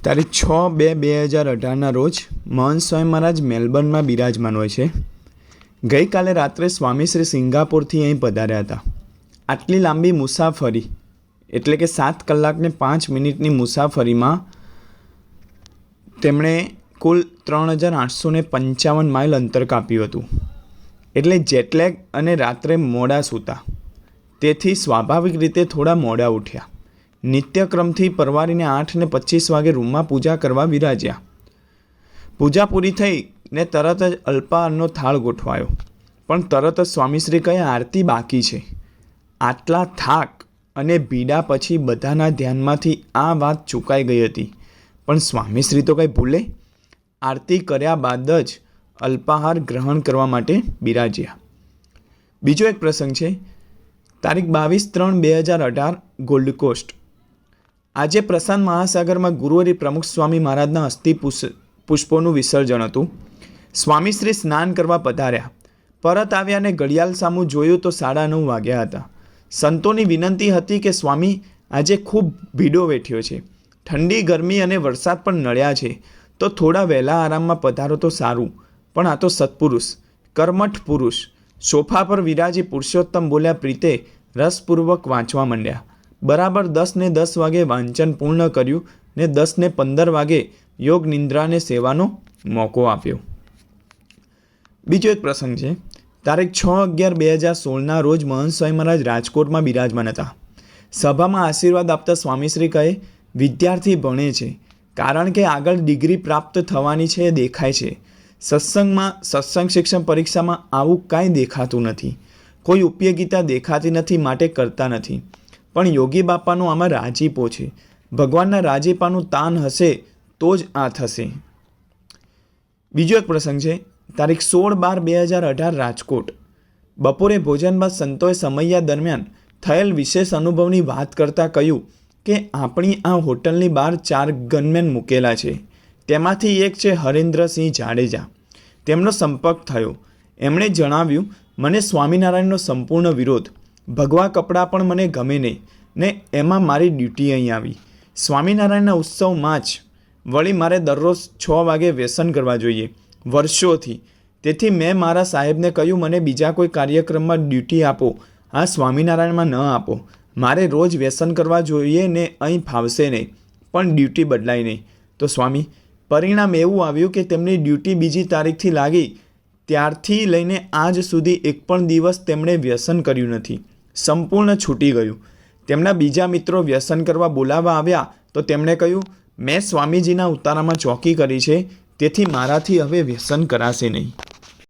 તારીખ 6/2/2018 રોજ મહંત સ્વામી મહારાજ મેલબર્નમાં બિરાજમાન હોય છે. ગઈકાલે રાત્રે સ્વામી શ્રી સિંગાપોરથી અહીં પધાર્યા હતા. આટલી લાંબી મુસાફરી એટલે કે 7 કલાક ને 5 મિનિટની મુસાફરીમાં તેમણે કુલ 3855 માઇલ અંતર કાપ્યું હતું. એટલે જેટલેગ અને રાત્રે મોડા સૂતા, તેથી સ્વાભાવિક રીતે થોડા મોડા ઉઠ્યા. નિત્યક્રમથી પરવારીને 8:25 વાગે રૂમમાં પૂજા કરવા વિરાજ્યા. પૂજા પૂરી થઈ ને તરત જ અલ્પાહારનો થાળ ગોઠવાયો, પણ તરત જ સ્વામીશ્રી કહે, આરતી બાકી છે. આટલા થાક અને પીડા પછી બધાના ધ્યાનમાંથી આ વાત ચૂકાઈ ગઈ હતી, પણ સ્વામીશ્રી તો કંઈ ભૂલે. આરતી કર્યા બાદ જ અલ્પાહાર ગ્રહણ કરવા માટે બિરાજ્યા. બીજો એક પ્રસંગ છે. તારીખ 22/3/2018 ગોલ્ડ કોસ્ટ. આજે પ્રશાંત મહાસાગરમાં ગુરુવરી પ્રમુખ સ્વામી મહારાજના અસ્થિ પુષ્પોનું વિસર્જન હતું. સ્વામીશ્રી સ્નાન કરવા પધાર્યા. પરત આવ્યા અને ઘડિયાળ સામું જોયું તો 9:30 વાગ્યા હતા. સંતોની વિનંતી હતી કે સ્વામી આજે ખૂબ ભીડો વેઠ્યો છે, ઠંડી ગરમી અને વરસાદ પણ નડ્યા છે, તો થોડા વહેલા આરામમાં પધારો તો સારું. પણ આ તો સત્પુરુષ, કર્મઠ પુરુષ સોફા પર વિરાજી પુરુષોત્તમ બોલ્યા પ્રીતે રસપૂર્વક વાંચવા માંડ્યા. બરાબર 10:10 વાગે વાંચન પૂર્ણ કર્યું ને 10:15 વાગે યોગ નિંદ્રાને સેવાનો મોકો આપ્યો. બીજો એક પ્રસંગ છે. તારીખ 6/11/2016 રોજ મહંત સ્વામી મહારાજ રાજકોટમાં બિરાજમાન હતા. સભામાં આશીર્વાદ આપતા સ્વામીશ્રી કહે, વિદ્યાર્થી ભણે છે કારણ કે આગળ ડિગ્રી પ્રાપ્ત થવાની છે એ દેખાય છે. સત્સંગ શિક્ષણ પરીક્ષામાં આવું કાંઈ દેખાતું નથી, કોઈ ઉપયોગિતા દેખાતી નથી, માટે કરતા નથી. પણ યોગી બાપાનો આમાં રાજીપો છે. ભગવાનના રાજીપાનું તાન હશે તો જ આ થશે. બીજો એક પ્રસંગ છે. તારીખ 16/12/2018 રાજકોટ. બપોરે ભોજન બાદ સંતોએ સમૈયા દરમિયાન થયેલ વિશેષ અનુભવની વાત કરતાં કહ્યું કે આપણી આ હોટલની બહાર 4 ગનમેન મૂકેલા છે. તેમાંથી એક છે હરેન્દ્રસિંહ જાડેજા. તેમનો સંપર્ક થયો. એમણે જણાવ્યું, મને સ્વામિનારાયણનો સંપૂર્ણ વિરોધ, ભગવા કપડાં પણ મને ગમે નહીં ને એમાં મારી ડ્યુટી અહીં આવી. સ્વામિનારાયણના ઉત્સવમાં જ વળી મારે દરરોજ 6 વાગે વ્યસન કરવા જોઈએ વર્ષોથી. તેથી મેં મારા સાહેબને કહ્યું, મને બીજા કોઈ કાર્યક્રમમાં ડ્યુટી આપો, આ સ્વામિનારાયણમાં ન આપો. મારે રોજ વ્યસન કરવા જોઈએ ને અહીં ફાવશે નહીં, પણ ડ્યુટી બદલાય નહીં. તો સ્વામી, પરિણામ એવું આવ્યું કે તેમની ડ્યુટી બીજી તારીખથી લાગી. ત્યારથી લઈને આજ સુધી એક પણ દિવસ તેમણે વ્યસન કર્યું નથી, સંપૂર્ણ છૂટી ગયું. તેમના બીજા મિત્રો વ્યસન કરવા બોલાવવા આવ્યા તો તેમણે કહ્યું, મેં સ્વામીજીના ઉતારામાં ચોકી કરી છે, તેથી મારાથી હવે વ્યસન કરાશે નહીં.